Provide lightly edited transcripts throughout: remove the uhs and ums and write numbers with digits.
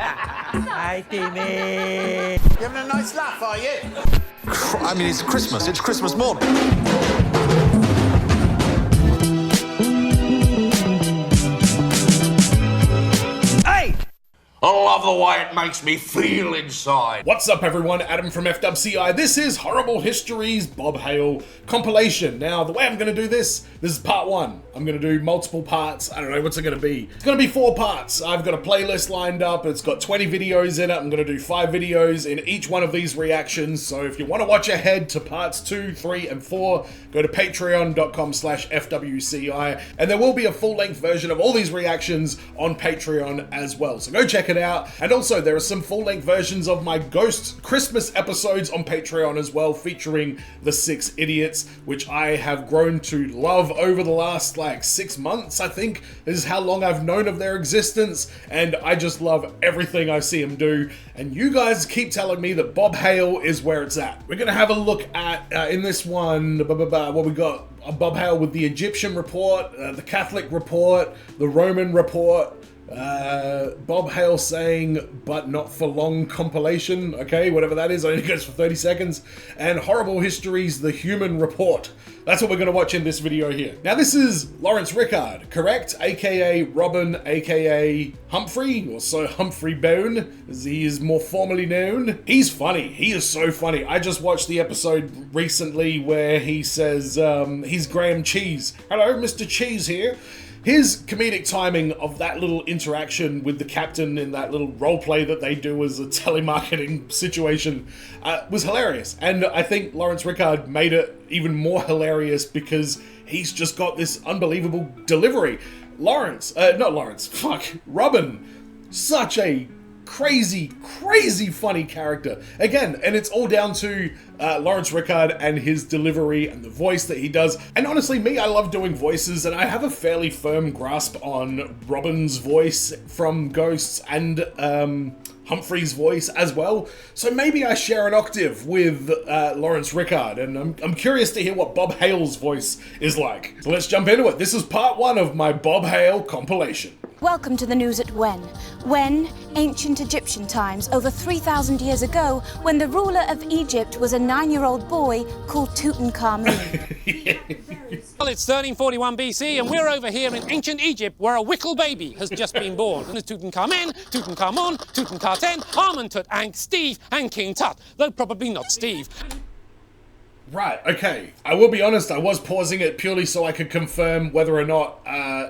Hi, Timmy. You having a nice laugh, are you? I mean, it's Christmas. It's Christmas morning. Hey! I love the way it makes me feel inside. What's up, everyone? Adam from FWCI. This is Horrible History's Bob Hale Compilation. Now, the way I'm going to do this is part one. I'm going to do multiple parts. I don't know, what's it going to be? It's going to be 4 parts. I've got a playlist lined up. It's got 20 videos in it. I'm going to do 5 videos in each one of these reactions. So if you want to watch ahead to parts 2, 3, and 4, go to patreon.com/FWCI. And there will be a full-length version of all these reactions on Patreon as well. So go check it out. And also, there are some full-length versions of my Ghost Christmas episodes on Patreon as well, featuring the 6 idiots, which I have grown to love over the last, 6 months, I think. This is how long I've known of their existence, and I just love everything I see them do. And you guys keep telling me that Bob Hale is where it's at. We're gonna have a look at, in this one, what we got. Bob Hale with the Egyptian report, the Catholic report, the Roman report, Bob Hale saying "but not for long" compilation, okay, whatever that is, only goes for 30 seconds, and Horrible History's The Human Report. That's what we're going to watch in this video here. Now, this is Lawrence Rickard, correct? AKA Robin, AKA Humphrey, or so Humphrey Bone, as he is more formally known. He's funny. He is so funny. I just watched the episode recently where he says, he's Graham Cheese. Hello, Mr. Cheese here. His comedic timing of that little interaction with the captain in that little role play that they do as a telemarketing situation was hilarious. And I think Lawrence Rickard made it even more hilarious because he's just got this unbelievable delivery. Robin, such a crazy funny character. Again, and it's all down to Lawrence Rickard and his delivery and the voice that he does. And honestly, I love doing voices, and I have a fairly firm grasp on Robin's voice from Ghosts and Humphrey's voice as well. So maybe I share an octave with Lawrence Rickard, and I'm curious to hear what Bob Hale's voice is like. So let's jump into it. This is part 1 of my Bob Hale compilation. Welcome to the news at When, ancient Egyptian times, over 3,000 years ago, when the ruler of Egypt was a 9-year-old boy called Tutankhamun. Well, it's 1341 BC, and we're over here in ancient Egypt, where a wickle baby has just been born. And there's Tutankhamen, Tutankhamun, Tutankhaten, Amenhotep, and Steve, and King Tut, though probably not Steve. Right, okay. I will be honest, I was pausing it purely so I could confirm whether or not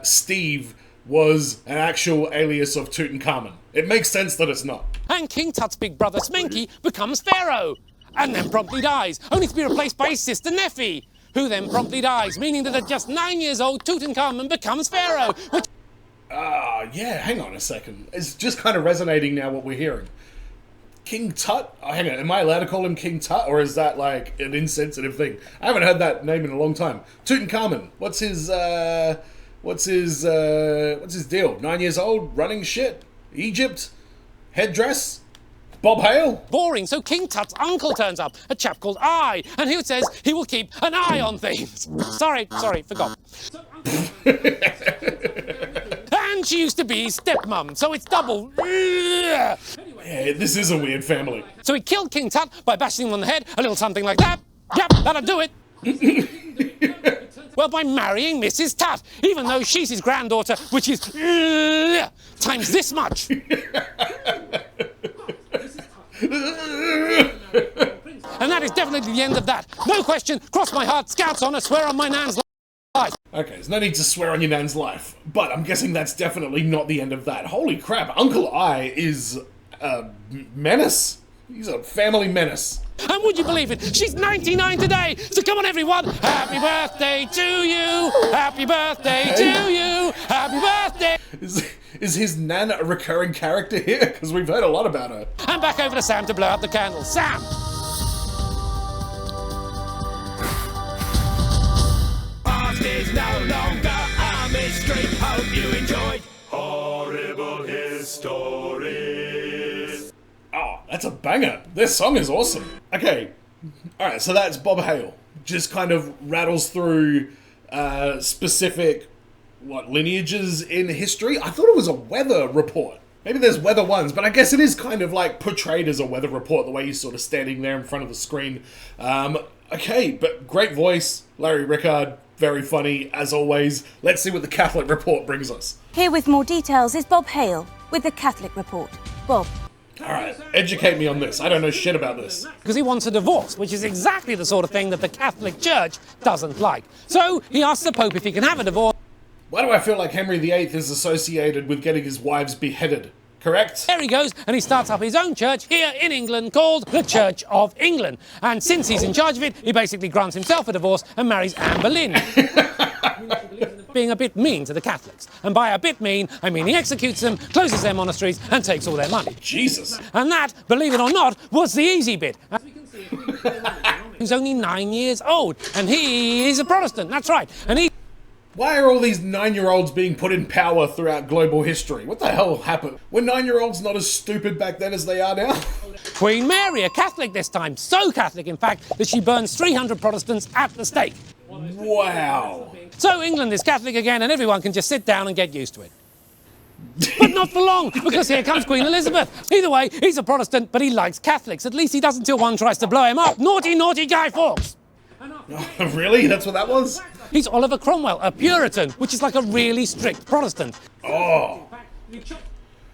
Steve was an actual alias of Tutankhamun. It makes sense that it's not. And King Tut's big brother Smenki becomes pharaoh, and then promptly dies, only to be replaced by his sister Nephi, who then promptly dies, meaning that at just 9 years old, Tutankhamun becomes pharaoh, which... yeah, hang on a second. It's just kind of resonating now what we're hearing. King Tut? Oh, hang on, am I allowed to call him King Tut, or is that like an insensitive thing? I haven't heard that name in a long time. Tutankhamun, what's his deal? 9 years old, running shit, Egypt, headdress, Bob Hale? Boring, so King Tut's uncle turns up, a chap called I, and he says he will keep an eye on things. Sorry, forgot. And she used to be his stepmom, so it's double. Yeah, this is a weird family. So he killed King Tut by bashing him on the head, a little something like that. Yep, that'll do it. Well, by marrying Mrs. Tut, even though she's his granddaughter, which is times this much. And that is definitely the end of that. No question, cross my heart, scouts on, I swear on my nan's life. Okay, there's no need to swear on your nan's life, but I'm guessing that's definitely not the end of that. Holy crap, Uncle I is a menace. He's a family menace. And would you believe it? She's 99 today! So come on, everyone! Happy birthday to you! Happy birthday to you! Happy birthday! Is his nan a recurring character here? Because we've heard a lot about her. And back over to Sam to blow out the candles. Sam! Past is no longer a mystery. Hope you enjoyed Horrible Histories. Oh, that's a banger. This song is awesome. Okay, alright, so that's Bob Hale. Just kind of rattles through specific, lineages in history? I thought it was a weather report. Maybe there's weather ones, but I guess it is kind of like portrayed as a weather report, the way he's sort of standing there in front of the screen. Okay, but great voice, Larry Rickard, very funny, as always. Let's see what the Catholic report brings us. Here with more details is Bob Hale with the Catholic report. Bob. Alright, educate me on this. I don't know shit about this. Because he wants a divorce, which is exactly the sort of thing that the Catholic Church doesn't like. So he asks the Pope if he can have a divorce. Why do I feel like Henry VIII is associated with getting his wives beheaded? Correct? There he goes, and he starts up his own church here in England called the Church of England. And since he's in charge of it, he basically grants himself a divorce and marries Anne Boleyn. Being a bit mean to the Catholics. And by a bit mean, I mean he executes them, closes their monasteries, and takes all their money. Jesus. And that, believe it or not, was the easy bit. As we can see, he's only 9 years old, and he is a Protestant, that's right. And he... Why are all these 9-year-olds being put in power throughout global history? What the hell happened? Were 9-year-olds not as stupid back then as they are now? Queen Mary, a Catholic this time. So Catholic, in fact, that she burns 300 Protestants at the stake. Wow. So England is Catholic again, and everyone can just sit down and get used to it. But not for long, because here comes Queen Elizabeth. Either way, he's a Protestant, but he likes Catholics. At least he doesn't until one tries to blow him up. Naughty, naughty Guy Fawkes. Really? That's what that was? He's Oliver Cromwell, a Puritan, which is like a really strict Protestant. Oh.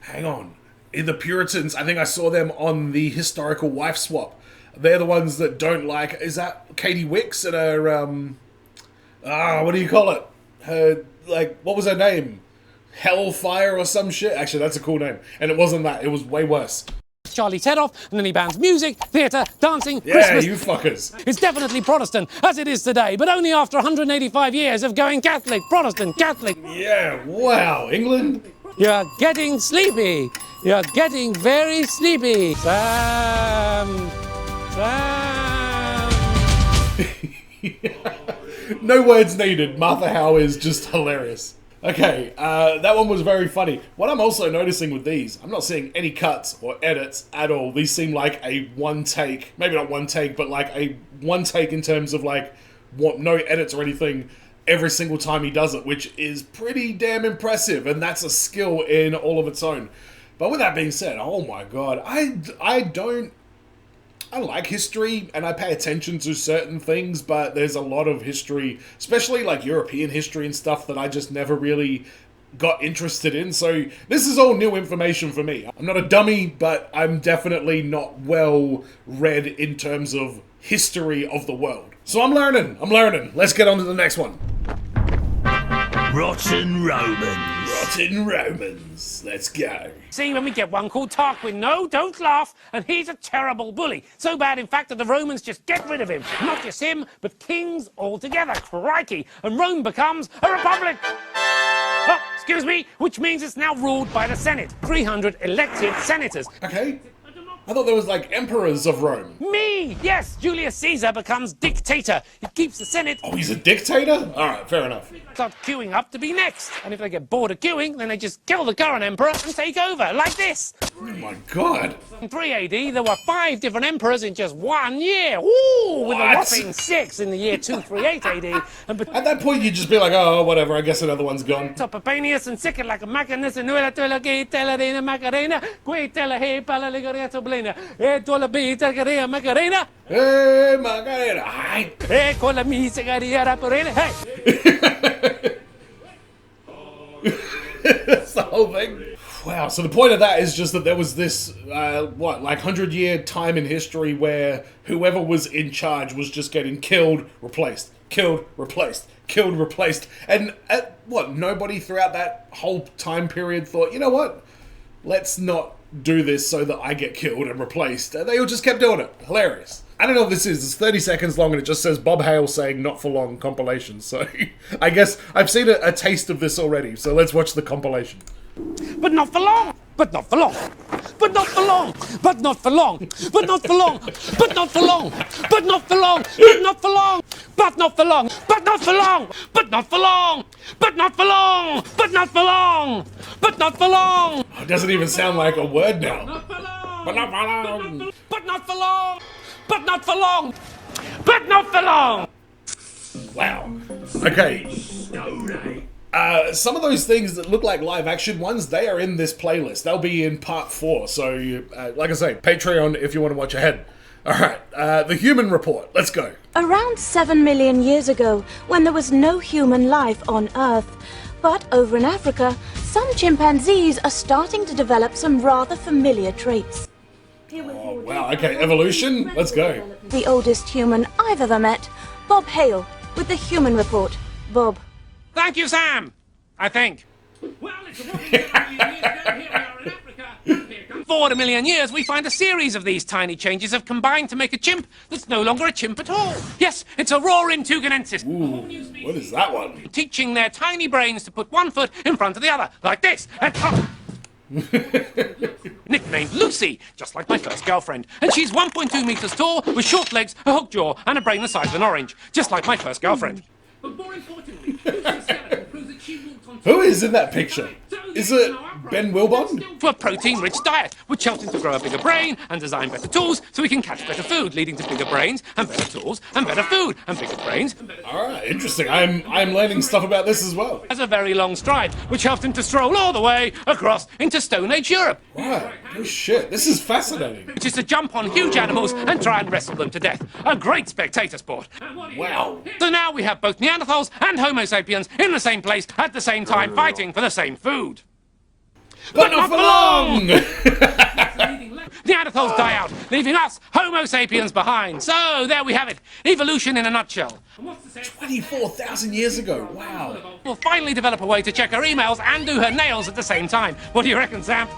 Hang on. In the Puritans, I think I saw them on the historical wife swap. They're the ones that don't like... Is that Katie Wicks and her... what do you call it? Her... Like, what was her name? Hellfire or some shit? Actually, that's a cool name. And it wasn't that. It was way worse. Charlie's head off, and then he bans music, theatre, dancing, Yeah, Christmas. you fuckers. It's definitely Protestant, as it is today, but only after 185 years of going Catholic, Protestant, Catholic. Yeah, wow. England? You're getting sleepy. You're getting very sleepy. Sam. No words needed. Martha Howe is just hilarious. Okay, that one was very funny. What I'm also noticing with these, I'm not seeing any cuts or edits at all. These seem like a one take, maybe not one take, but like a one take in terms of like no edits or anything every single time he does it, which is pretty damn impressive, and that's a skill in all of its own. But with that being said, oh my god, I like history and I pay attention to certain things, but there's a lot of history, especially like European history and stuff, that I just never really got interested in. So this is all new information for me. I'm not a dummy, but I'm definitely not well read in terms of history of the world. So I'm learning. Let's get on to the next one. Rotten Romans. Rotten Romans. Let's go. See, when we get one called Tarquin, no, don't laugh, and he's a terrible bully. So bad, in fact, that the Romans just get rid of him. Not just him, but kings altogether. Crikey. And Rome becomes a republic. Oh, excuse me, which means it's now ruled by the Senate. 300 elected senators. Okay. I thought there was like emperors of Rome. Me! Yes, Julius Caesar becomes dictator. He keeps the Senate. Oh, he's a dictator? Alright, fair enough. Start queuing up to be next. And if they get bored of queuing, then they just kill the current emperor and take over, like this. Oh my god. In 3 AD, there were 5 different emperors in just 1 year. Woo! With a What? whopping 6 in the year 238 AD. And At that point, you'd just be like, oh, whatever, I guess another one's gone. Papanius and sick like a machinus and nuela tola gay telarina macarena, quay tela he palaligareto blena, e tola be tagarea macarena, Hey, Margarita. Hi. e cola mi cigaria raporena, hey! That's the whole thing. Wow, so the point of that is just that there was this, like 100-year time in history where whoever was in charge was just getting killed, replaced, killed, replaced, killed, replaced. And nobody throughout that whole time period thought, you know what? Let's not do this so that I get killed and replaced. And they all just kept doing it. Hilarious. I don't know what this is. It's 30 seconds long and it just says Bob Hale saying not for long compilation. So I guess I've seen a taste of this already. So let's watch the compilation. But not for long! But not for long! But not for long! But not for long! But not for long! But not for long! But not for long! But not for long! But not for long! But not for long! But not for long! But not for long! But not for long! But not for long! It doesn't even sound like a word now. But not for long! But not for long! But not for long! But not for long! Wow. Okay. Some of those things that look like live action ones, they are in this playlist. They'll be in part 4. So, like I say, Patreon if you want to watch ahead. Alright, the human report. Let's go. Around 7 million years ago, when there was no human life on Earth. But over in Africa, some chimpanzees are starting to develop some rather familiar traits. Oh, wow, okay, evolution? Let's go. The oldest human I've ever met, Bob Hale, with the human report. Bob. Thank you, Sam. I think. Well, it's a whopping 7 million years ago. Here we are in Africa. And here comes 4 million years, we find a series of these tiny changes have combined to make a chimp that's no longer a chimp at all. Yes, it's a roaring tugenensis. Ooh, what is that one? Teaching their tiny brains to put one foot in front of the other, like this. And nicknamed Lucy, just like my first girlfriend. And she's 1.2 meters tall, with short legs, a hooked jaw, and a brain the size of an orange, just like my first girlfriend. But more importantly, Lucy's skeleton proves that she walked on... Who is in that picture? Is it Ben Wilbon? To a protein-rich diet, which helps him to grow a bigger brain and design better tools so he can catch better food, leading to bigger brains and better tools and better food and bigger brains. Alright, interesting. I'm learning stuff about this as well. Has a very long stride, which helped him to stroll all the way across into Stone Age Europe. Right. Oh shit, this is fascinating. Which is to jump on huge animals and try and wrestle them to death. A great spectator sport. Wow. So now we have both Neanderthals and Homo sapiens in the same place at the same time fighting for the same food. But not for long! Neanderthals die out, leaving us, Homo sapiens, behind. So, there we have it. Evolution in a nutshell. 24,000 years ago, wow. We'll finally develop a way to check her emails and do her nails at the same time. What do you reckon, Sam?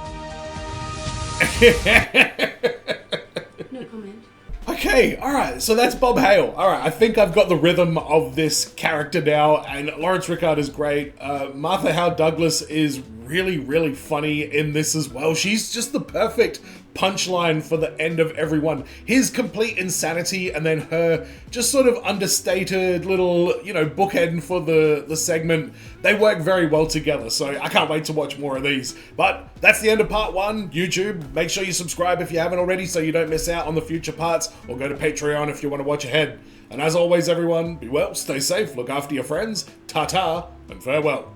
No comment. Okay, alright, so that's Bob Hale. Alright, I think I've got the rhythm of this character now, and Lawrence Rickard is great. Martha Howe Douglas is really, really funny in this as well. She's just the perfect punchline for the end of everyone. His complete insanity and then her just sort of understated little, bookend for the segment. They work very well together, so I can't wait to watch more of these. But that's the end of part 1. YouTube, make sure you subscribe if you haven't already so you don't miss out on the future parts, or go to Patreon if you want to watch ahead. And as always, everyone, be well, stay safe, look after your friends, ta-ta, and farewell.